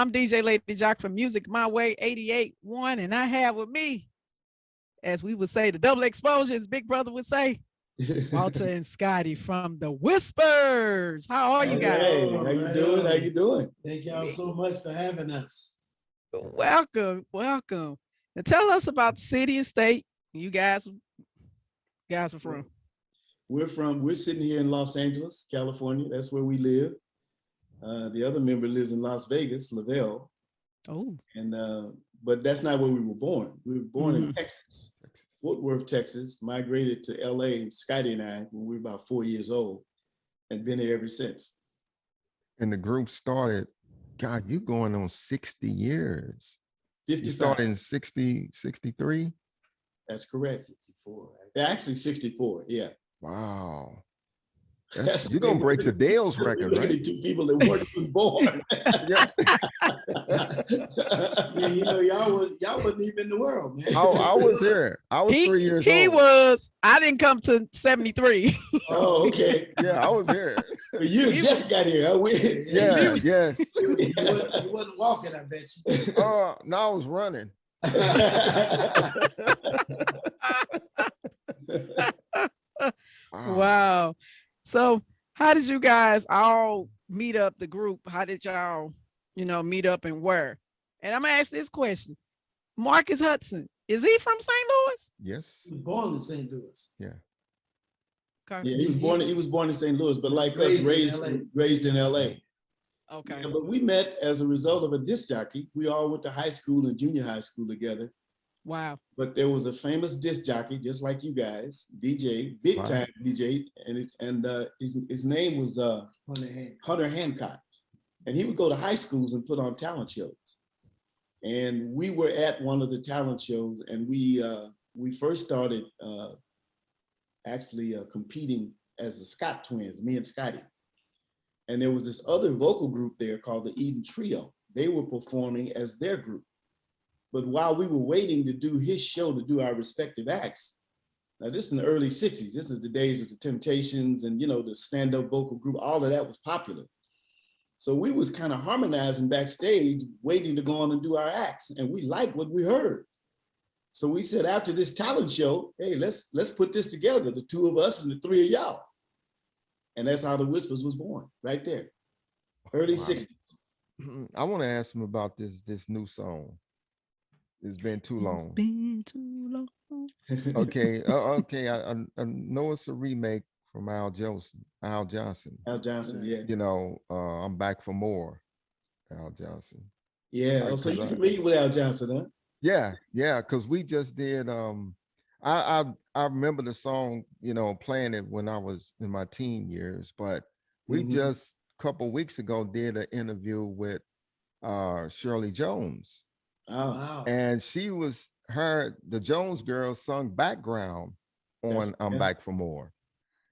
I'm DJ Lady Jock from Music My Way 88.1, and I have with me, as we would say, the double exposure, as Big Brother would say, Walter and Scotty from the Whispers. How are you guys? Hey, how you doing? How you doing? Thank y'all so much for having us. Welcome, welcome. Now tell us about the city and state you guys are from. We're sitting here in Los Angeles, California. That's where we live. The other member lives in Las Vegas, Leaveil. Oh. And but that's not where we were born. We were born in Texas, Fort Worth, Texas. Migrated to LA, Scotty and I, when we were about 4 years old, and been here ever since. And the group started, God, you going on 60 years. 55. You started in 63? That's correct. 64. Right? Actually 64, yeah. Wow. You're going to break the Dale's record, right? Two people that weren't even born. Yeah. Yeah, you know, y'all wasn't even in the world, man. I was here. I was 3 years old. He was. I didn't come to 73. Oh, okay. Yeah, I was here. You just got here. Huh? Yeah, yes. You wasn't walking, I bet you. No, I was running. Wow. So how did you guys all meet up, the group? How did y'all, meet up and where? And I'm gonna ask this question. Marcus Hudson, is he from St. Louis? Yes. He was born in St. Louis. Yeah. Okay. Yeah, he was born in St. Louis, but like us, raised in LA. Okay. Yeah, but we met as a result of a disc jockey. We all went to high school and junior high school together. Wow. But there was a famous disc jockey, just like you guys, DJ, big time DJ, and his name was Hunter Hancock, and he would go to high schools and put on talent shows. And we were at one of the talent shows, and we first started actually competing as the Scott twins, me and Scotty. And there was this other vocal group there called the Eden Trio. They were performing as their group. But while we were waiting to do his show, to do our respective acts, now this is in the early 60s. This is the days of the Temptations and, the stand-up vocal group, all of that was popular. So we was kind of harmonizing backstage, waiting to go on and do our acts. And we liked what we heard. So we said, after this talent show, hey, let's put this together, the two of us and the three of y'all. And that's how the Whispers was born, right there, early 60s. I want to ask him about this new song. It's been too long. It's been too long. Okay, okay. I know it's a remake from Al Johnson. Al Johnson, yeah. I'm back for more. Al Johnson. Yeah. So you're familiar with Al Johnson, huh? Yeah, because we just did. I remember the song, playing it when I was in my teen years, but we just a couple weeks ago did an interview with Shirley Jones. Oh, wow. And the Jones girl sung background on I'm Back for More.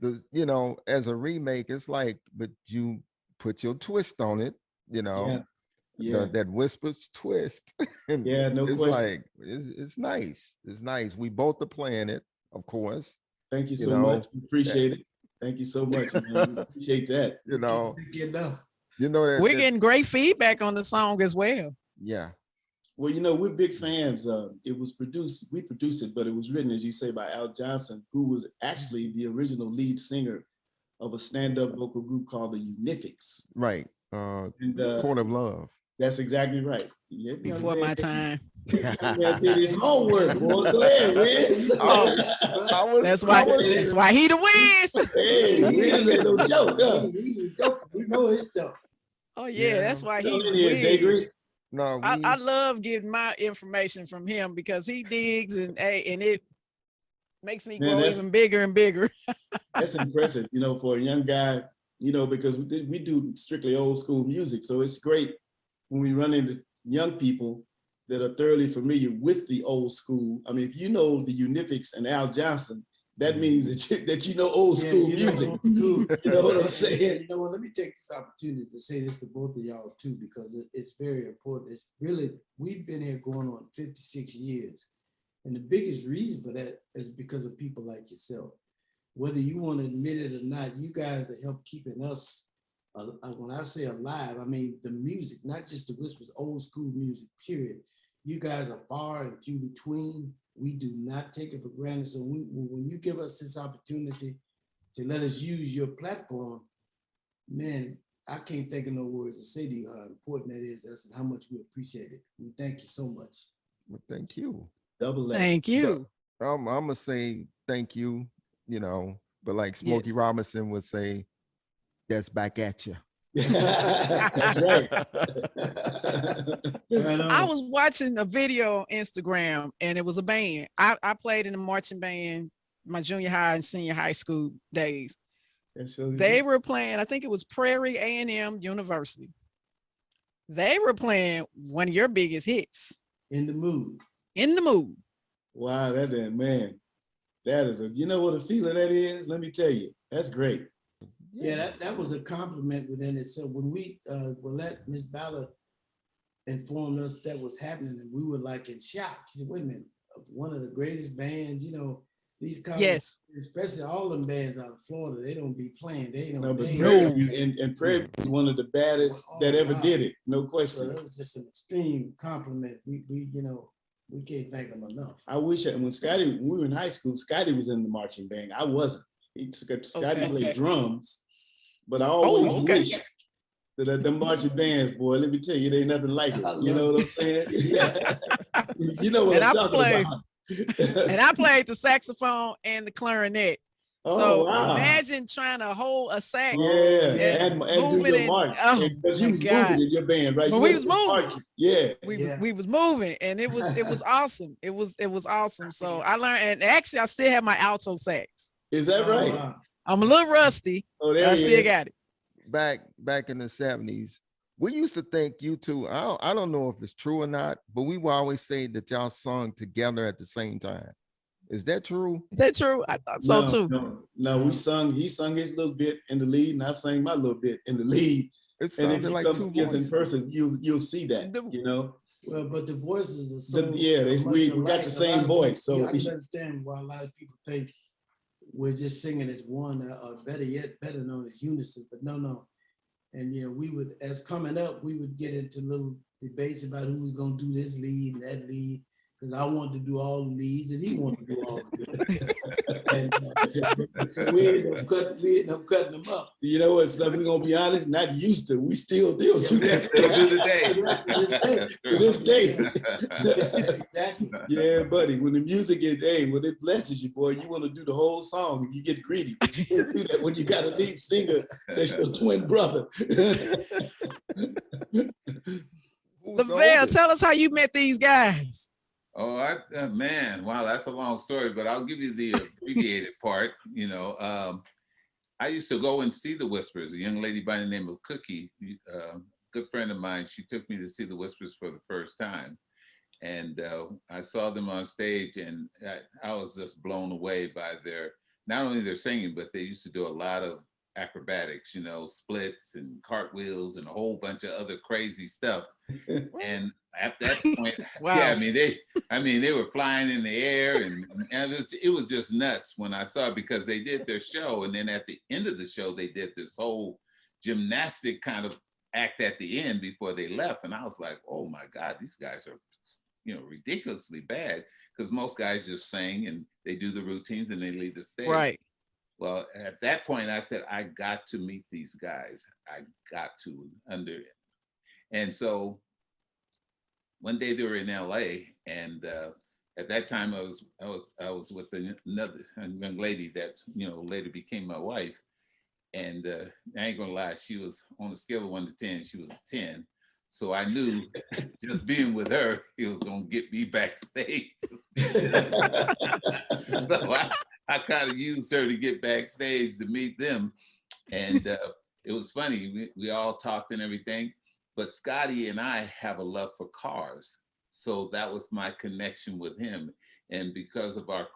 As a remake, it's like, but you put your twist on it, Yeah. That Whispers twist. Yeah, no it's question. Like, it's nice. It's nice. We both are playing it, of course. Thank you so much. Appreciate it. Thank you so much. Man. Appreciate that. We're getting great feedback on the song as well. Yeah. Well, we're big fans. We produced it, but it was written, as you say, by Al Johnson, who was actually the original lead singer of a stand-up vocal group called the Unifics. Right. Court of Love. That's exactly right. Yeah, before my time. Did his homework, boy. Go ahead, Wiz. That's why he the Wiz. Hey, Wiz ain't no joke. He's a joke. We know his stuff. Oh yeah, that's why he's the Wiz. No, I love getting my information from him because he digs and it makes me grow even bigger and bigger. That's impressive, for a young guy, because we do strictly old school music. So it's great when we run into young people that are thoroughly familiar with the old school. I mean, if you know the Unifics and Al Johnson, that means that you know old school music. You know what I'm saying? You know what? Let me take this opportunity to say this to both of y'all too, because it's very important. It's really, we've been here going on 56 years. And the biggest reason for that is because of people like yourself. Whether you want to admit it or not, you guys have helped keeping us when I say alive, I mean the music, not just the Whispers, old school music, period. You guys are far and few between. We do not take it for granted. So when you give us this opportunity to let us use your platform, man, I can't think of no words to say to you how important that is to us and how much we appreciate it. We thank you so much. Well, thank you. Double A. Thank you. I'm gonna say thank you, but like Smokey Yes. Robinson would say, that's back at you. That's right. I was watching a video on Instagram and it was a band. I played in a marching band my junior high and senior high school days. They were playing, I think it was Prairie A&M University. They were playing one of your biggest hits. In the Mood. In the Mood. Wow, man, that is you know what a feeling that is? Let me tell you, that's great. Yeah, that was a compliment within itself. When we let Miss Ballard informed us that was happening, and we were like in shock. She said, wait a minute, one of the greatest bands, these college, yes, especially all them bands out of Florida, they don't be playing. They don't. No, but Prairie, and Prairie is one of the baddest that ever did it, no question. So that was just an extreme compliment. We can't thank them enough. I wish when we were in high school, Scotty was in the marching band. I wasn't. Scotty played drums, but I always wish that the marching bands, boy, let me tell you, there ain't nothing like it. You know what I'm saying? You know what I'm talking about. And I played the saxophone and the clarinet. Oh, so wow. Imagine trying to hold a sax. And do your march. Oh, because you was moving in your band, right? But we was moving. Yeah. We was moving, and it was awesome. It was awesome. So I learned, and actually I still have my alto sax. Is that right? Wow. I'm a little rusty. Oh, but I still got it. Back in the 70s, we used to think you two, I don't know if it's true or not, but we would always say that y'all sung together at the same time. Is that true? Is that true? I thought so too. No, he sung his little bit in the lead, and I sang my little bit in the lead. It sounded like two voices. In person, you'll see that, Well, but the voices are so we got the same voice. So I can understand why a lot of people think we're just singing as one, or better known as unison. But no. And we would, as coming up, we would get into little debates about who was gonna do this lead and that lead, because I wanted to do all the leads and he wanted to do all the leads. And so we ended up cutting them up. You know what? So we're gonna be honest, not used to. We still do that. To this day. Exactly. Yeah, buddy. When the music is, when it blesses you, boy, you want to do the whole song and you get greedy. But you can't do that when you got a lead singer that's your twin brother. Leaveil, tell us how you met these guys. Oh, man, wow, that's a long story, but I'll give you the abbreviated part. I used to go and see the Whispers. A young lady by the name of Cookie, a good friend of mine, she took me to see the Whispers for the first time. And I saw them on stage, and I was just blown away by not only their singing, but they used to do a lot of acrobatics, splits and cartwheels and a whole bunch of other crazy stuff. And at that point, wow. Yeah, they were flying in the air, and it was just nuts when I saw it, because they did their show, and then at the end of the show, they did this whole gymnastic kind of act at the end before they left, and I was like, oh my God, these guys are, ridiculously bad, because most guys just sing and they do the routines and they leave the stage. Right. Well, at that point, I said, I got to meet these guys. I got to and so one day they were in LA, and at that time I was with another young lady that later became my wife, and I ain't gonna lie, she was on a scale of 1 to 10, she was a 10. So I knew just being with her, it was gonna get me backstage. So I kind of used her to get backstage to meet them, and it was funny. We all talked and everything. But Scotty and I have a love for cars. So that was my connection with him. And because of our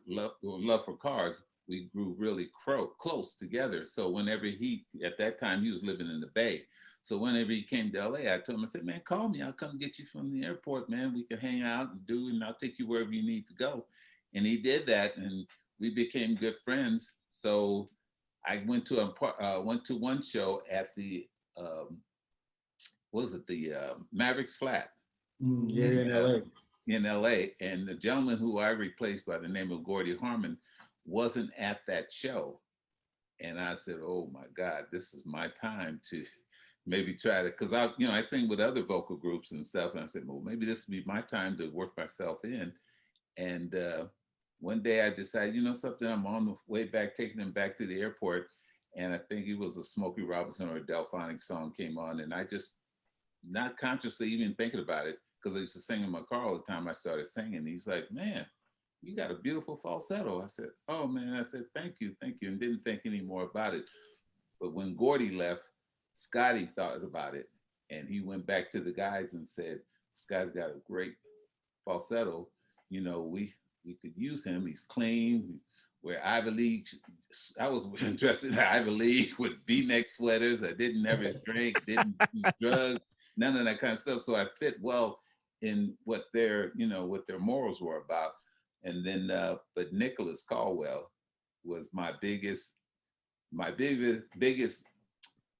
love for cars, we grew really close together. So whenever at that time, he was living in the Bay. So whenever he came to LA, I told him, I said, man, call me. I'll come get you from the airport, man. We can hang out and I'll take you wherever you need to go. And he did that, and we became good friends. So I went to one show at the what was it, the Mavericks Flat Yeah, in LA. in LA, and the gentleman who I replaced by the name of Gordy Harmon wasn't at that show. And I said, oh my God, this is my time to maybe try to, because I sing with other vocal groups and stuff. And I said, well, maybe this would be my time to work myself in. And one day I decided, something, I'm on the way back, taking them back to the airport. And I think it was a Smokey Robinson or a Delphonic song came on. And I just, not consciously even thinking about it, because I used to sing in my car all the time, I started singing. He's like, man, you got a beautiful falsetto. I said, oh man, I said, thank you, and didn't think any more about it. But when Gordy left, Scotty thought about it, and he went back to the guys and said, this guy's got a great falsetto. We could use him. He's clean. Wear Ivy League. I was dressed in Ivy League with V-neck sweaters. I didn't ever drink, didn't do drugs, none of that kind of stuff. So I fit well in what their morals were about. And then, but Nicholas Caldwell was my biggest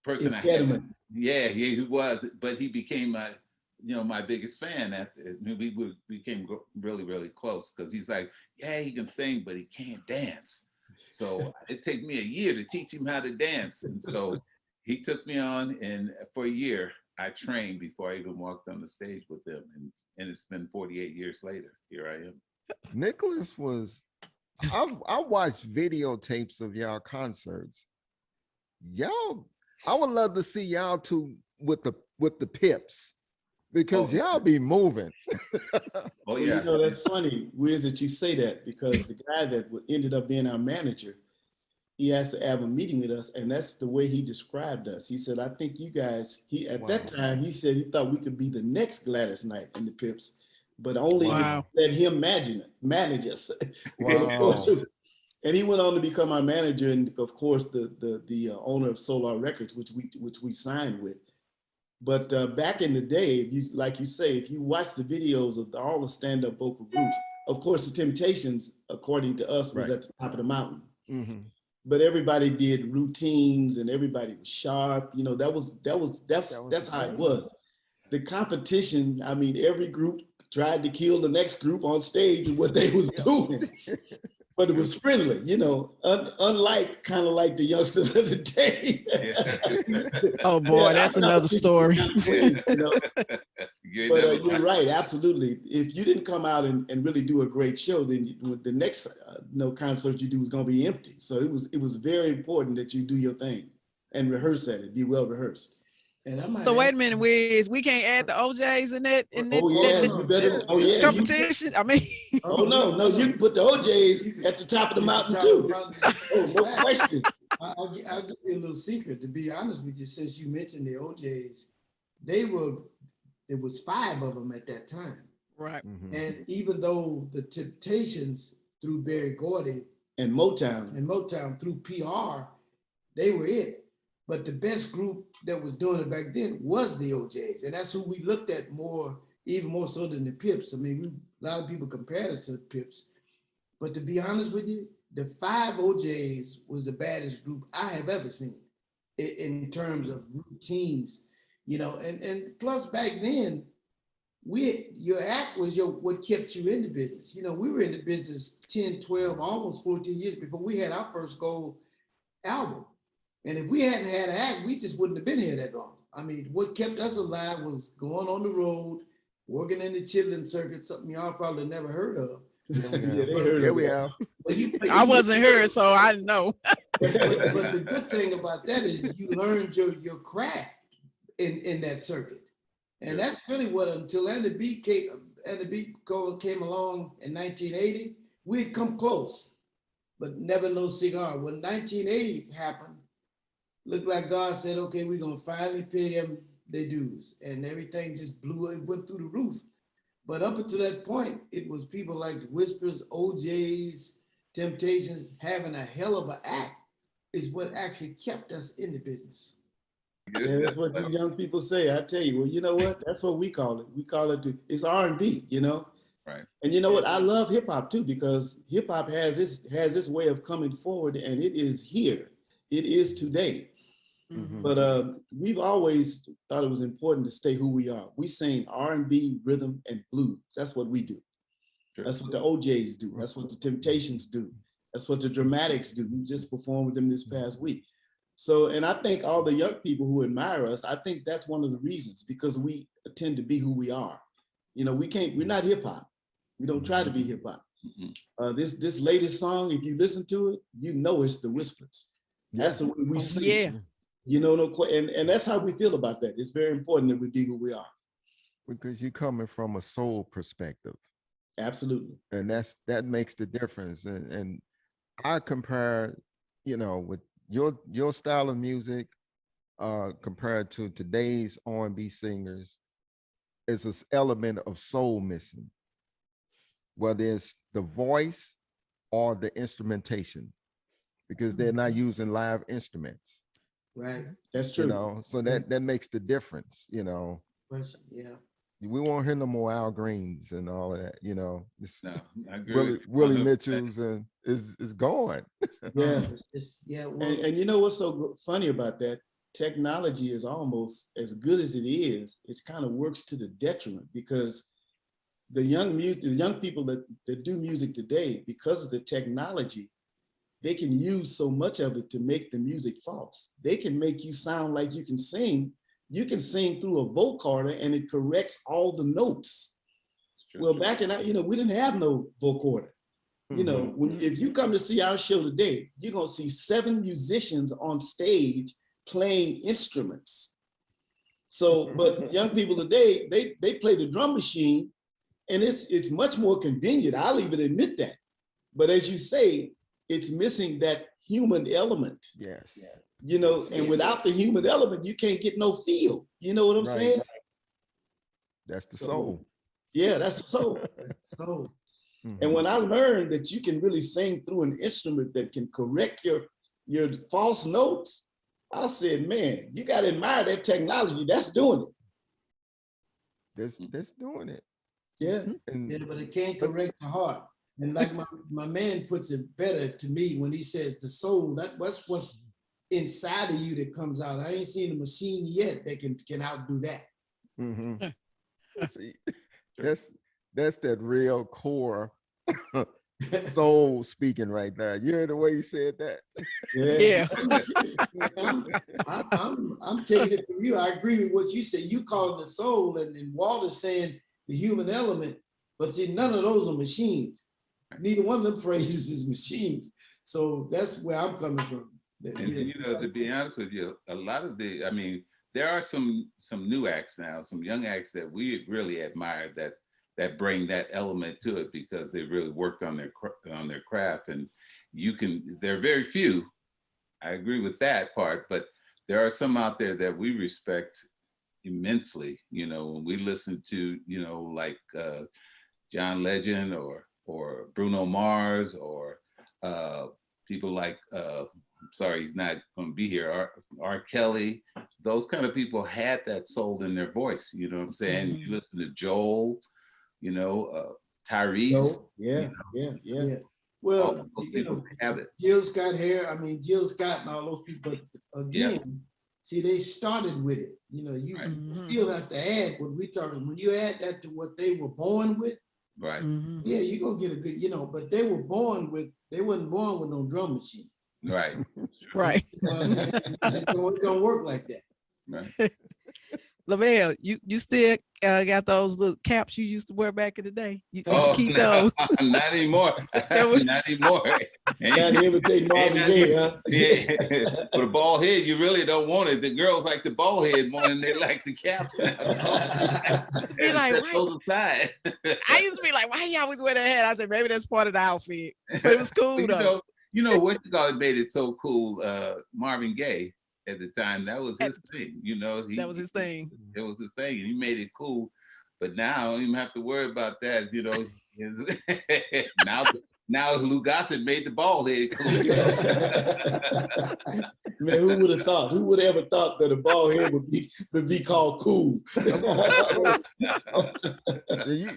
person I had. Yeah, he was, but he became my biggest fan. We became really, really close, because he's like, yeah, he can sing, but he can't dance. So it took me a year to teach him how to dance. And so he took me on, and for a year, I trained before I even walked on the stage with him. And it's been 48 years later, here I am. Nicholas was, I watched videotapes of y'all concerts. Y'all, I would love to see y'all two with the Pips, because y'all be moving. Oh yeah. That's funny, Wiz, that you say that, because the guy that ended up being our manager, he asked to have a meeting with us, and that's the way he described us. He said, I think you guys, that time, he said he thought we could be the next Gladys Knight and the Pips, but only let him manage us. Wow. And he went on to become our manager, and of course the owner of Solar Records, which we signed with. But back in the day, like you say, if you watch the videos of all the stand-up vocal groups, of course the Temptations, according to us, was at the top of the mountain. Mm-hmm. But everybody did routines, and everybody was sharp. That's how it was. The competition, I mean, every group tried to kill the next group on stage with what they was doing. But it was friendly, unlike kind of like the youngsters of the day. Oh boy, that's another story. But you're right, absolutely. If you didn't come out and really do a great show, then the next concert you do was going to be empty. So it was very important that you do your thing and rehearse at it, be well rehearsed. So wait a minute, Wiz, we can't add the OJs in that competition. I mean, no, you can put the OJs at the top of the mountain too. No question. I'll give you a little secret. To be honest with you, since you mentioned the OJs, there was 5 of them at that time. Right. Mm-hmm. And even though the Temptations through Berry Gordy and Motown through PR, they were it. But the best group that was doing it back then was the OJs. And that's who we looked at more, even more so than the Pips. I mean, a lot of people compared us to the Pips. But to be honest with you, the 5 OJs was the baddest group I have ever seen in terms of routines, and plus back then, your act was what kept you in the business. We were in the business 10, 12, almost 14 years before we had our first gold album. And if we hadn't had an act, we just wouldn't have been here that long. I mean, what kept us alive was going on the road, working in the chitlin circuit, something y'all probably never heard of. We have. I wasn't here, so I know. But the good thing about that is you learned your craft in that circuit. And that's really what, until Andy B came along in 1980, we had come close, but never no cigar. When 1980 happened, looked like God said, okay, we're gonna finally pay them their dues. And everything just went through the roof. But up until that point, it was people like the Whispers, OJs, Temptations, having a hell of an act is what actually kept us in the business. Yeah, that's what you young people say. I tell you, well, you know what? That's what we call it. We call it, it's R&B, Right. And you know what? I love hip hop too, because hip hop has this way of coming forward, and it is here. it is today. Mhm. But we've always thought it was important to stay who we are. We sing R&B, rhythm, and blues. That's what we do. Sure. That's what the OJs do. That's what the Temptations do. That's what the Dramatics do. We just performed with them this past week. So, and I think all the young people who admire us, I think that's one of the reasons, because we tend to be who we are. You know, we're not hip hop. We don't try to be hip hop. This latest song, if you listen to it, you know it's the Whispers. That's the way we sing. Yeah. You know, and that's how we feel about that. It's very important that we be who we are. Because you're coming from a soul perspective. Absolutely. And that makes the difference. And I compare, you know, with your style of music compared to today's R&B singers, is this element of soul missing, whether it's the voice or the instrumentation, because they're not using live instruments. Right. That's true. You know, so that makes the difference, you know. Yeah. We won't hear no more Al Greens and all of that, you know. No, I agree. Willie Mitchell's and is gone. Yeah. Well, And you know what's so funny about that? Technology is almost as good as it is. It kind of works to the detriment, because the young people that do music today, because of the technology, they can use so much of it to make the music false. They can make you sound like you can sing. You can sing through a vocoder and it corrects all the notes. Well, back in, we didn't have no vocoder. You know, if you come to see our show today, you're gonna see 7 musicians on stage playing instruments. So, but young people today, they play the drum machine, and it's much more convenient. I'll even admit that. But as you say, it's missing that human element. Yes. You know, and without the human element, you can't get no feel. You know what I'm saying? That's the soul. Yeah, that's the soul. so And when I learned that you can really sing through an instrument that can correct your false notes, I said, man, you got to admire that technology. That's doing it. That's doing it. Yeah. But it can't correct the heart. And like my man puts it better to me when he says the soul, that's what's inside of you that comes out. I ain't seen a machine yet that can outdo that. See, that's that real core soul speaking right there. You heard the way he said that? Yeah. I'm taking it from you. I agree with what you said. You call it the soul, and Wallace saying the human element, but see, none of those are machines. Neither one of them phrases is machines. So that's where I'm coming from. And you know, to be honest with you, a lot of there are some new acts now, some young acts that we really admire that bring that element to it, because they really worked on their craft. And there are very few. I agree with that part, but there are some out there that we respect immensely. You know, when we listen to, like John Legend or Bruno Mars, or people like I'm sorry, he's not going to be here, R. Kelly. Those kind of people had that soul in their voice. You know what I'm saying? You listen to Joel, Tyrese. Yeah. Well, have it. Jill Scott hair. Jill Scott and all those people. But again, see, they started with it. You still have to add what we talking. When you add that to what they were born with, right? Yeah, you're gonna get a good. But they wasn't born with no drum machine. Right. Right. It don't work like that. Right. Leaveil, you still got those little caps you used to wear back in the day? You keep no, those? Not anymore. Not anymore. Trying to imitate Marvin Gaye, huh? Yeah. With a bald head, you really don't want it. The girls like the bald head more than they like the caps. Be like, why? I used to be like, why you always wear that hat? I said, maybe that's part of the outfit. But it was cool though. You know what made it so cool? Marvin Gaye at the time, that was his thing. That was his thing. It was his thing, and he made it cool. But now I don't even have to worry about that. Now Lou Gossett made the bald head cool. Man, who would have thought? Who would have ever thought that a bald head would be called cool?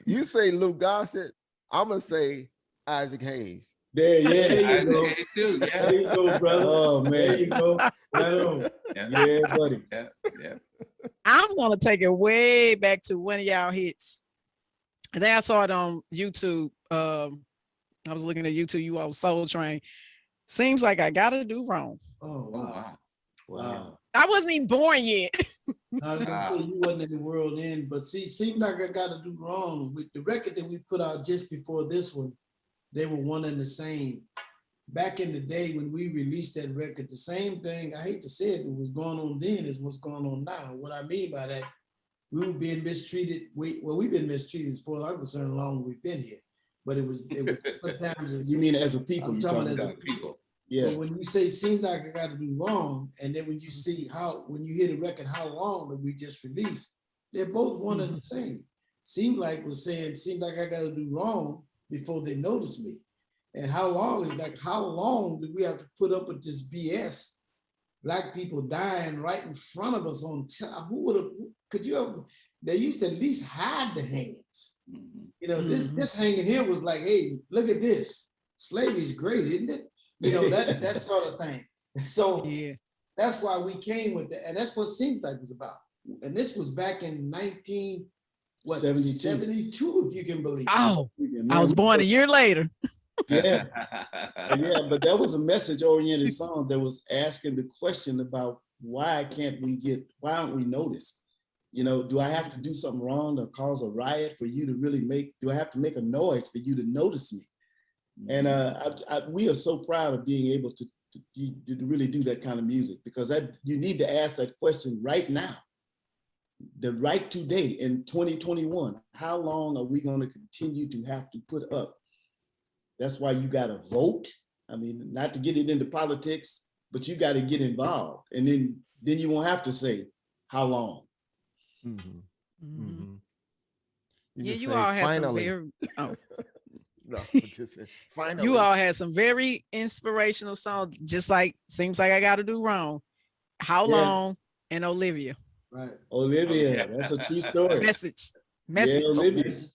You say Lou Gossett, I'm gonna say Isaac Hayes. There, There yeah. you go. Okay, too. There Yeah. you go, brother. Oh There you man. go. Right on. Yeah. Yeah, buddy. Yeah. Yeah. I'm gonna take it way back to one of y'all hits. And then I saw it on YouTube. I was looking at YouTube, you all Soul Train. Seems like I gotta do wrong. Oh, Oh, wow. wow. Wow. I wasn't even born yet. I was gonna say you wasn't in the world in, but see, seemed like I gotta do wrong with the record that we put out just before this one. They were one and the same. Back in the day when we released that record, the same thing, I hate to say it, what was going on then is what's going on now. What I mean by that, we were being mistreated. We've been mistreated as far as I'm concerned, as long as we've been here. But it was sometimes it's, You mean as a people? I'm You talking talking as a about? People. Yeah. So when you say seems like I got to do wrong, and then when you see when you hear the record, how long that we just released, they're both one and the same. Seemed like was saying, seemed like I got to do wrong before they notice me. And how long is like, how long do we have to put up with this BS? Black people dying right in front of us on who would have, could you have, they used to at least hide the hangings. You know, this hanging here was like, hey, look at this. Slavery is great, isn't it? You know, that sort of thing. So Yeah. that's why we came with that. And that's what Seems Like was about. And this was back in 1972, if you can believe. Oh, Man, I was born a year later. Yeah. Yeah, but that was a message-oriented song that was asking the question about why aren't we noticed? You know, do I have to do something wrong or cause a riot for you to really do I have to make a noise for you to notice me? And we are so proud of being able to really do that kind of music, because you need to ask that question right now, right today in 2021. How long are we going to continue to have to put up? That's why you got to vote. I mean, not to get it into politics, but you got to get involved, and then you won't have to say how long. Yeah, you all had some very. No, just finally. You all had some very inspirational songs, just like Seems Like I Gotta Do Wrong. How Long and Olivia. Right. Olivia, that's a true story. Message. Yeah,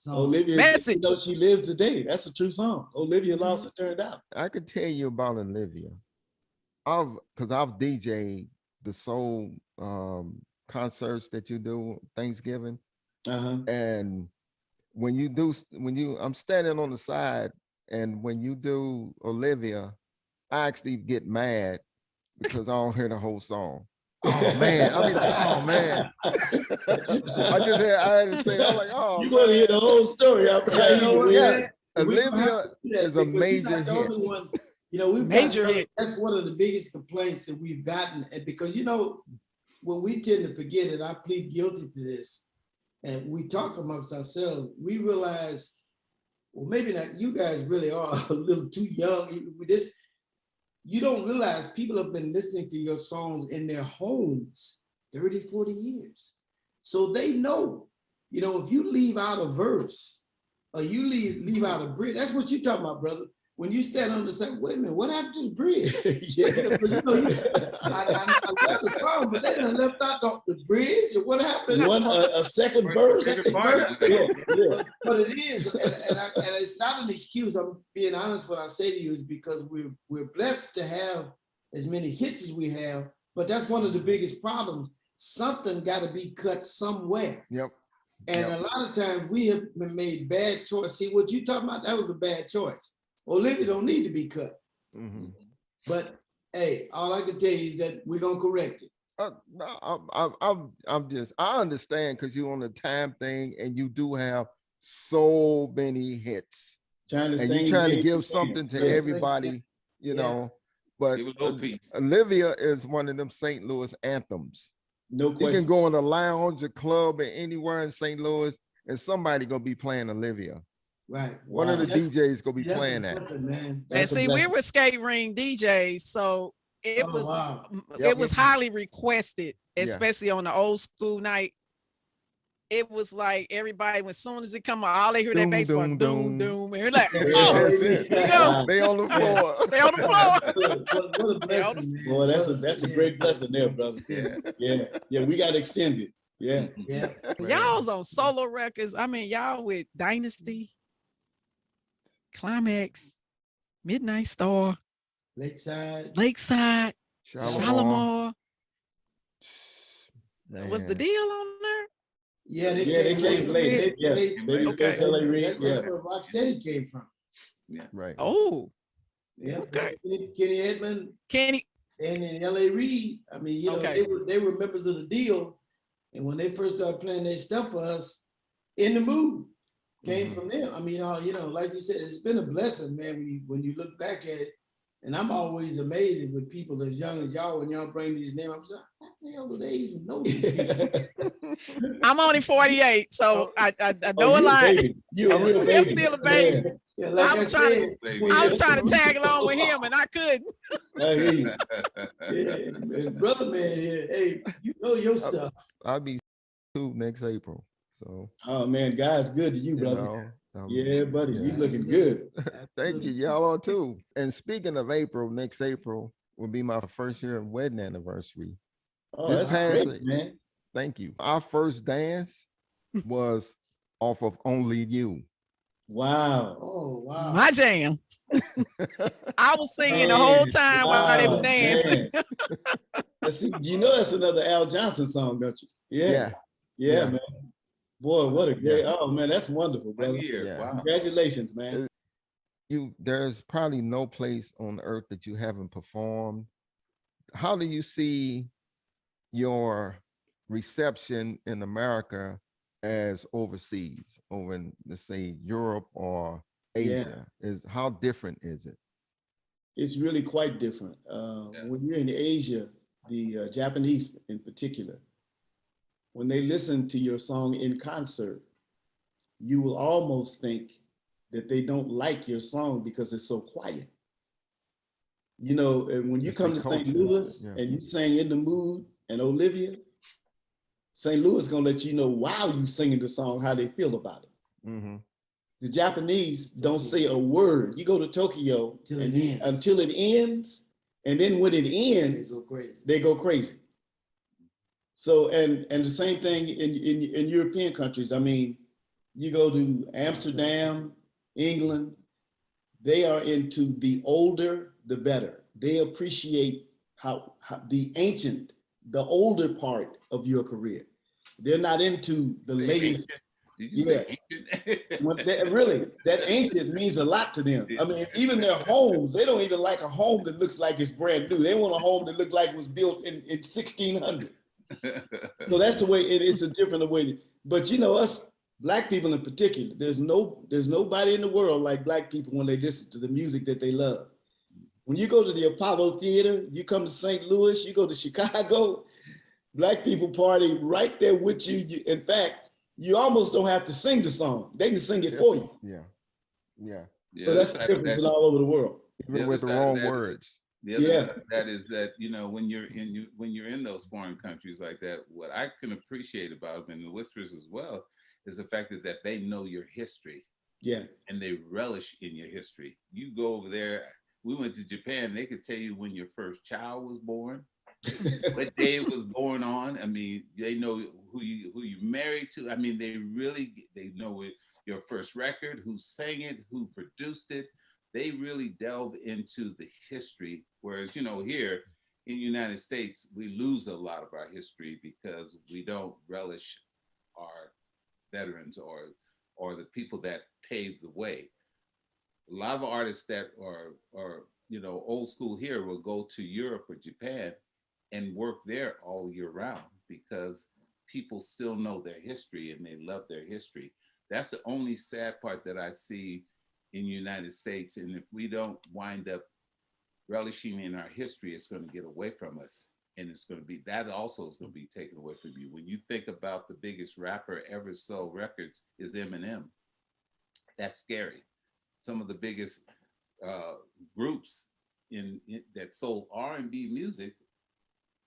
Olivia, Message. you know, she lives today. That's a true song. Olivia lost it turned out. I could tell you about Olivia. Because I've DJ'd the soul concerts that you do Thanksgiving. And I'm standing on the side, and when you do Olivia, I actually get mad because I don't hear the whole song. Oh man, I be like, oh man. I had to say, I'm like, oh, you want to hear the whole story. Olivia is a major hit. You know, major hit. That's one of the biggest complaints that we've gotten, and because you know, when we tend to forget it, I plead guilty to this. And we talk amongst ourselves, we realize, well, maybe not, you guys really are a little too young. You don't realize people have been listening to your songs in their homes 30, 40 years. So they know, you know, if you leave out a verse or you leave out a bridge, that's what you're talking about, brother. When you stand on the side, wait a minute, what happened to the bridge? I love the song, but they done left out the bridge. And what happened? A second verse. Yeah. But it is, and it's not an excuse. I'm being honest. What I say to you is because we're blessed to have as many hits as we have, but that's one of the biggest problems. Something got to be cut somewhere. Yep. And a lot of times we have made bad choices. See, what you talking about, that was a bad choice. Olivia don't need to be cut. But hey, all I can tell you is that we're gonna correct it. I understand, because you're on the time thing and you do have so many hits. And you're trying to give something to everybody, you know. But Olivia is one of them St. Louis anthems. No question. You can go in a lounge, a club, and anywhere in St. Louis, and somebody gonna be playing Olivia. Right. One of the DJs gonna be playing that. And see, we were skate ring DJs, so it was highly requested, especially on the old school night. It was like everybody, as soon as it come on, all they hear that bass was doom, doom, and like, oh, here you go. They on the floor. They on the floor. What a blessing, man. Boy, that's a great blessing there, brother. Yeah, we got extended. Yeah. Y'all's on solo records. I mean, y'all with Dynasty, Climax, Midnight Star, Lakeside. Lakeside, Shalimar. Shalimar. Was the Man, deal on there? Yeah, Yeah, they came Little later. bit. Yeah, They- Okay. Babyface, L.A. Reid. That's Yeah, where Rocksteady came from. Yeah. right. Oh, Yeah, okay. Kenny Edmond Kenny. and then L.A. Reid. I mean, you know, Okay. they were members of the deal, and when they first started playing their stuff for us, In the Mood came Mhm. from them. I mean, you know, like you said, it's been a blessing, man. When you look back at it, and I'm always amazed with people as young as y'all when y'all bring these names. I'm saying, how the hell do they even know these people? I'm only 48, so I know Oh, a you a lot. baby. You a Yeah. real I'm baby. still a baby. Yeah, like I I was trying to said, Baby. I was trying to tag along with him and I couldn't. I hear you. Yeah, and brother man here, hey, you know your stuff. I'll be 2 next April. So, Oh man, God's good to you, you brother. know, Yeah, buddy, you yeah. looking good. Thank you. Y'all are too. And speaking of April, next April will be my first year wedding anniversary. Oh, This that's past, great, man. thank you. Our first dance was off of Only You. Wow. Oh wow. My jam. I was singing the Man, whole time while they was wow, dancing. man. See, you know that's another Al Johnson song, don't you? Yeah. Yeah. Yeah, Yeah. man. Boy, what a great, Yeah. oh man, that's wonderful, 1 brother. year. Yeah. Wow. Congratulations, man. There's probably no place on earth that you haven't performed. How do you see your reception in America as overseas, over in, let's say, Europe or Yeah, Asia? Is how different is it? it's really quite different. Yeah. When you're in Asia, the Japanese in particular, when they listen to your song in concert, you will almost think that they don't like your song because it's so quiet. You know, and when you It's come the to St. culture. Louis Yeah. and you sing In the Mood and Olivia, St. Louis gonna let you know while you singing the song how they feel about it. Mm-hmm. The Japanese don't say a word. You go to Tokyo Till and it ends. until it ends, and then when it They ends, go crazy. they go crazy. So and the same thing in European countries. I mean, you go to Amsterdam, England, they are into the older, the better. They appreciate how the ancient, the older part of your career. They're not into the Say latest. ancient. Did you Yeah. say ancient? When really, that ancient means a lot to them. I mean, even their homes, they don't even like a home that looks like it's brand new. They want a home that looks like it was built in 1600. So that's the way it is, a different way. But you know, us black people in particular, there's nobody in the world like black people when they listen to the music that they love. When you go to the Apollo Theater, you come to St. Louis, you go to Chicago, black people party right there with you. In fact, you almost don't have to sing the song. They can sing it for you. Yeah. Yeah. The So other that's the side of difference that, all over the world. Even other with the side of wrong that- words. the other Yeah. side of that is that, you know, when you're in those foreign countries like that, what I can appreciate about them, and the Whispers as well, is the fact that they know your history Yeah. and they relish in your history. You go over there. We went to Japan. They could tell you when your first child was born, what day it was born on. I mean, they know who you married to. I mean, they know your first record, who sang it, who produced it. They really delve into the history. Whereas, you know, here in the United States, we lose a lot of our history because we don't relish our veterans or the people that paved the way. A lot of artists that are you know, old school here will go to Europe or Japan and work there all year round because people still know their history and they love their history. That's the only sad part that I see in the United States. And if we don't wind up relishing in our history, it's going to get away from us. And it's going to be, that also is going to be taken away from you. When you think about the biggest rapper ever sold records is Eminem, that's scary. Some of the biggest uh, groups that sold R&B music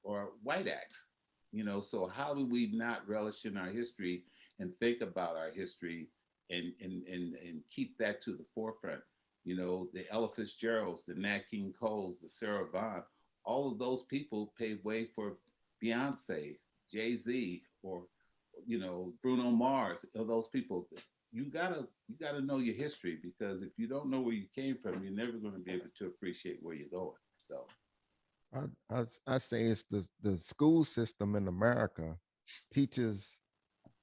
or white acts, you know. So how do we not relish in our history and think about our history and keep that to the forefront? You know, the Ella Fitzgeralds, the Nat King Coles, the Sarah Vaughan, all of those people paved way for Beyonce, Jay-Z, or, you know, Bruno Mars. Those people, you gotta know your history, because if you don't know where you came from, you're never going to be able to appreciate where you're going. So I say it's the school system in America teaches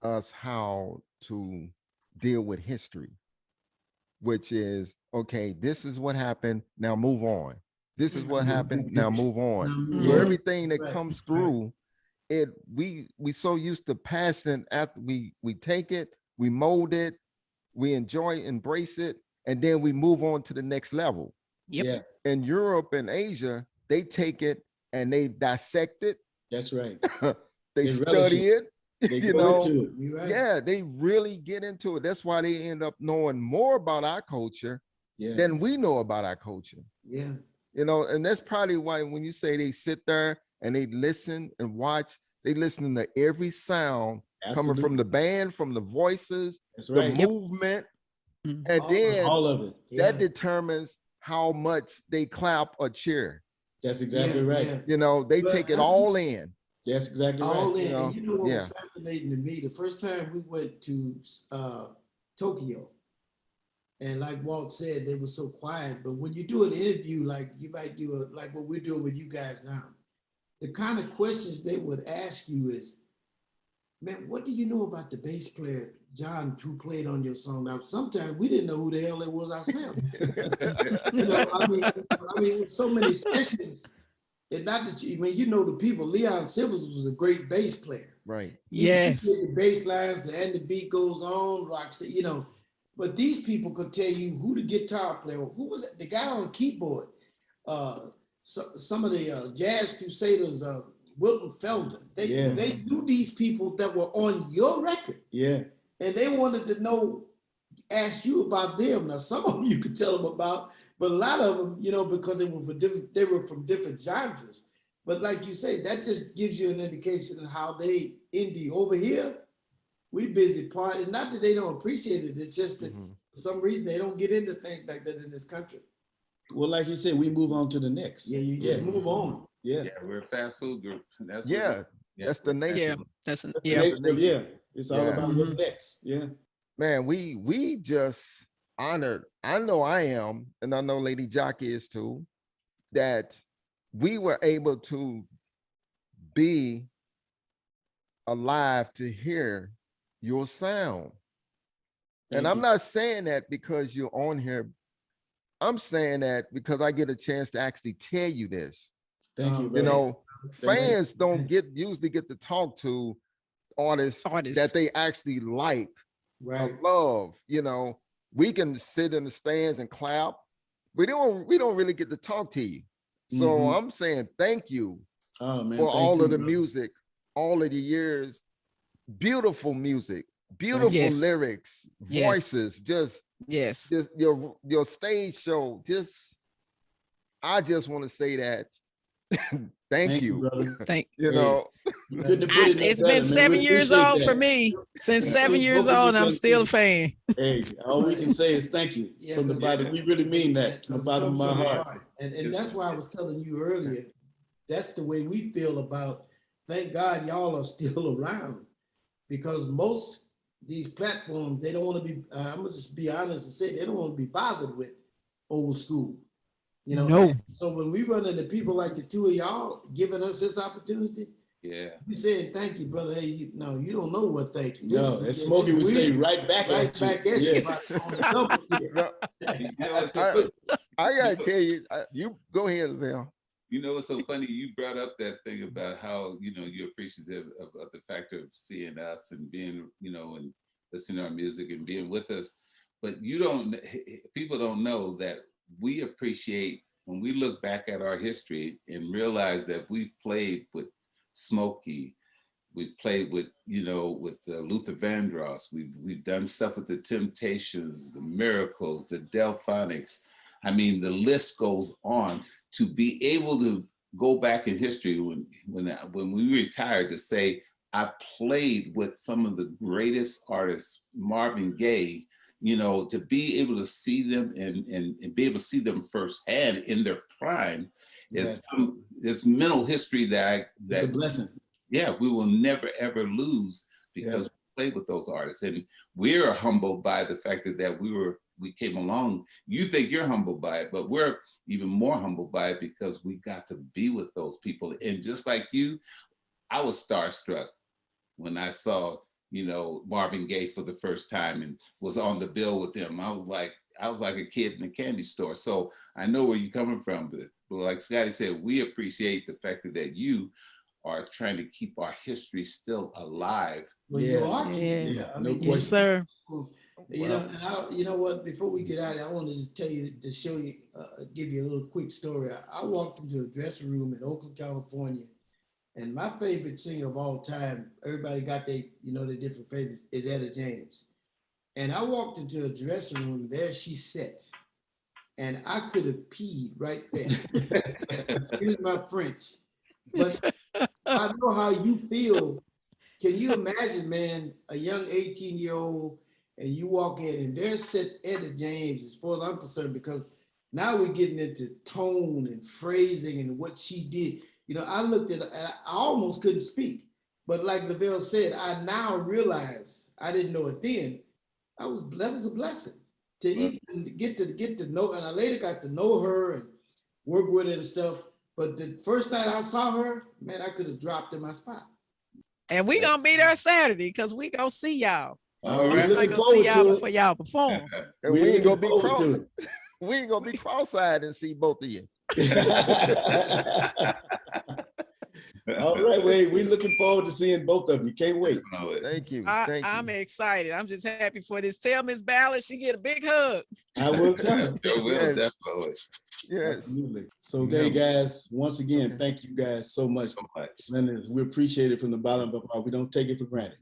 us how to deal with history, which is, okay, this is what happened, now move on. This is what happened, now move on. So Mhm. everything that comes through it, we so used to passing after we take it, we mold it, we enjoy, embrace it, and then we move on to the next level. Yep. Yeah, In Europe and Asia, they take it and they dissect it, that's right. they They relish study it, They you go know. into it. You're right. Yeah, they really get into it. That's why they end up knowing more about our culture Yeah. than we know about our culture. Yeah. You know, and that's probably why when you say they sit there and they listen and watch, they listen to every sound coming from the band, from the voices, That's the right. movement, Mhm. and then All of it. that determines how much they clap or cheer. That's exactly right. Yeah. You know, they But take it all in. That's exactly all right. in. know, And you know what yeah. was fascinating to me? The first time we went to Tokyo, and like Walt said, they were so quiet. But when you do an interview, like you might do like what we're doing with you guys now, the kind of questions they would ask you is, man, what do you know about the bass player, John, who played on your song? Now, sometimes we didn't know who the hell it was ourselves. You know, I mean, with so many sessions, and not that you, I mean, you know the people. Leon Silvers was a great bass player. Right. He Yes. played the bass lines, and the beat goes on, rocks, you know. But these people could tell you who the guitar player, who was it, the guy on keyboard, some of the Jazz Crusaders, Wilton Felder. They knew these people that were on your record. Yeah. And they wanted to know, ask you about them. Now, some of them you could tell them about, but a lot of them, you know, because they were from different genres. But like you say, that just gives you an indication of how they indie over here. We busy partying. Not that they don't appreciate it. It's just that for some reason they don't get into things like that in this country. Well, like you said, we move on to the next. Yeah, you just move on. Yeah. yeah, we're a fast food group. That's Yeah, that's the we're fast nation. food. That's The yeah. next, yeah. It's all Yeah. about what's next. Yeah. Man, we just honored. I know I am, and I know Lady Jock is too, that we were able to be alive to hear your sound. And Thank I'm you. not saying that because you're on here. I'm saying that because I get a chance to actually tell you this. Thank you. You brother. know, Thank you. fans don't usually get to talk to artists that they actually like or love. You know, we can sit in the stands and clap. We don't really get to talk to you. So I'm saying thank you Oh man, for thank all you, of the brother. music, all of the years, beautiful music, beautiful Yes. lyrics, Yes. voices, just Yes. your stage show. I just want to say that thank you. brother. Thank You know, You couldn't have put it no it's better, been man. 7 We years appreciate old for that. me. Since Yeah. 7 years Both of old, us I'm still a understand. fan. Hey, all we can say is thank you from the bottom. We really mean that from the bottom of my heart. And that's why I was telling you earlier, that's the way we feel about, thank God y'all are still around. Because most these platforms, they don't want to be, I'm gonna just be honest and say, they don't want to be bothered with old school. You know, No. so when we run into people like the two of y'all giving us this opportunity, Yeah. we saying thank you, brother. Hey, you don't know what thank you. No, as Smokey would say, right back at you. you. Yeah. On the double here. You know, it's so I gotta tell you, you go ahead, Leaveil. You know, it's so funny. You brought up that thing about how, you know, you're appreciative of the fact of seeing us and being, you know, and listening to our music and being with us. But people don't know that we appreciate when we look back at our history and realize that we played with Smokey, we played with, you know, with Luther Vandross. We've done stuff with the Temptations, the Miracles, the Delphonics. I mean, the list goes on. To be able to go back in history when we retired, to say I played with some of the greatest artists, Marvin Gaye, you know, to be able to see them and be able to see them firsthand in their prime is this mental history that It's a blessing. yeah, we will never ever lose, because played with those artists, and we're humbled by the fact that we came along. You think you're humbled by it, but we're even more humbled by it because we got to be with those people. And just like you, I was starstruck when I saw, Marvin Gaye for the first time and was on the bill with him. I was like a kid in a candy store. So I know where you're coming from, but like Scotty said, we appreciate the fact that you are trying to keep our history still alive. Well, you are. Yes. Yeah, No Yes, question. sir. You know what? Before we get out of here, I wanted to tell you, to show you, give you a little quick story. I walked into a dressing room in Oakland, California, and my favorite singer of all time, everybody got their different favorite, is Etta James. And I walked into a dressing room, there she sat, and I could have peed right there. Excuse my French, but I know how you feel. Can you imagine, man, a young 18-year-old, and you walk in and there's sit Etta James, as far as I'm concerned, because now we're getting into tone and phrasing and what she did. I looked at it, and I almost couldn't speak. But like Leaveil said, I now realize, I didn't know it then, that was a blessing to even get to know, and I later got to know her and work with her and stuff. But the first night I saw her, man, I could have dropped in my spot. And we gonna be there Saturday because we gonna see y'all. All right, We're looking gonna see forward y'all to before it. y'all perform. And we ain't gonna be cross. We ain't gonna be cross-eyed and see both of you. All right, Wade, we're looking forward to seeing both of you. Can't wait. Thank you. I'm excited. I'm just happy for this. Tell Miss Ballard she get a big hug. I will tell her. Sure will, Yes. definitely. Yes. Absolutely. So, hey guys, once again, thank you guys so much. So much. We appreciate it from the bottom of our heart. We don't take it for granted.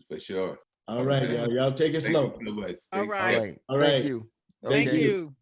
For sure. All right, y'all. Y'all take it Thank slow. you so much. All Thank you. right. All right. All Thank right. you. Thank Okay. you.